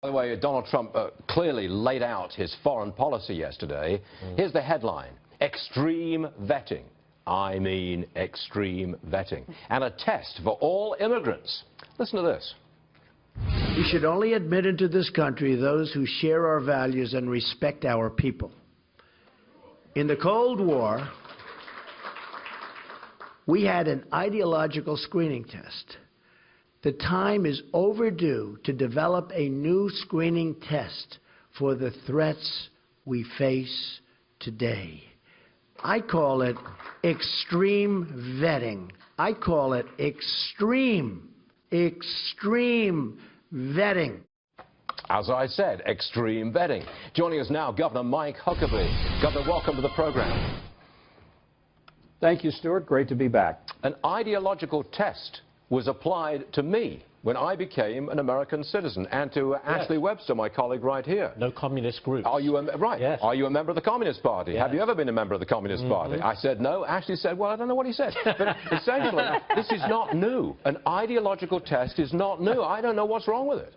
By the way, Donald Trump clearly laid out his foreign policy yesterday. Here's the headline: extreme vetting. I mean extreme vetting. And a test for all immigrants. Listen to this. We should only admit into this country those who share our values and respect our people. In the Cold War, we had an ideological screening test. The time is overdue to develop a new screening test for the threats we face today. I call it extreme vetting. I call it extreme vetting. As I said, extreme vetting. Joining us now, Governor Mike Huckabee. Governor, welcome to the program. Thank you, Stuart. Great to be back. An ideological test was applied to me when I became an American citizen, and to Ashley Webster, my colleague right here. No communist groups. Are you right? Yes. Are you a member of the Communist Party? Yes. Have you ever been a member of the Communist Party? I said no. Ashley said, well, I don't know what he said. But essentially, this is not new. An ideological test is not new. I don't know what's wrong with it.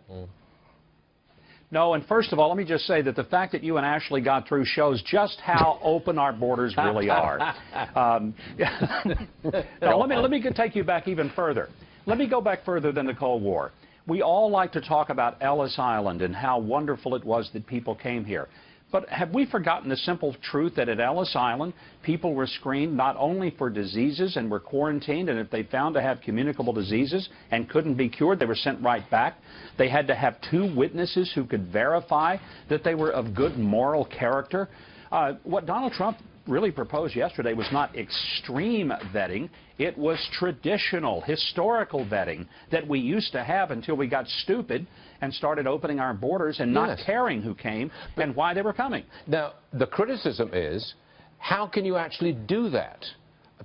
No, and first of all, let me just say that the fact that you and Ashley got through shows just how open our borders really are. Now, let me take you back even further. Let me go back further than the Cold War. We all like to talk about Ellis Island and how wonderful it was that people came here. But have we forgotten the simple truth that at Ellis Island, people were screened not only for diseases and were quarantined, and if they found to have communicable diseases and couldn't be cured, they were sent right back. They had to have 2 witnesses who could verify that they were of good moral character. What Donald Trump really proposed yesterday was not extreme vetting. It was traditional, historical vetting that we used to have until we got stupid and started opening our borders and not caring who came and why they were coming. Now, the criticism is, how can you actually do that?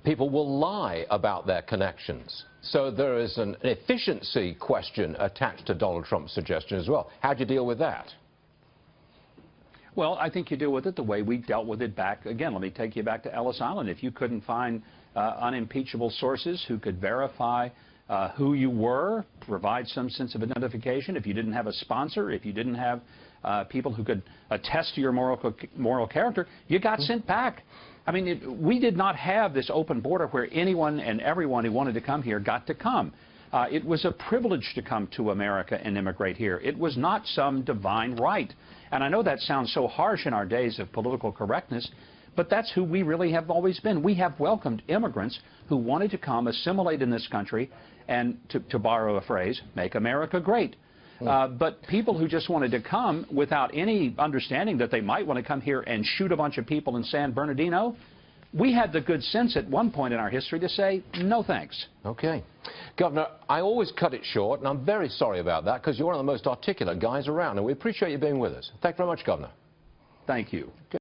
People will lie about their connections. So there is an efficiency question attached to Donald Trump's suggestion as well. How do you deal with that? Well, I think you deal with it the way we dealt with it back. Again, let me take you back to Ellis Island. If you couldn't find unimpeachable sources who could verify who you were, provide some sense of identification, if you didn't have a sponsor, if you didn't have people who could attest to your moral character, you got sent back. I mean, we did not have this open border where anyone and everyone who wanted to come here got to come. It was a privilege to come to America and immigrate here. It was not some divine right. And I know that sounds so harsh in our days of political correctness, but that's who we really have always been. We have welcomed immigrants who wanted to come, assimilate in this country, and, to borrow a phrase, make America great. But people who just wanted to come without any understanding that they might want to come here and shoot a bunch of people in San Bernardino, we had the good sense at one point in our history to say, no thanks. Okay. Governor, I always cut it short, and I'm very sorry about that, because you're one of the most articulate guys around, and we appreciate you being with us. Thank you very much, Governor. Thank you.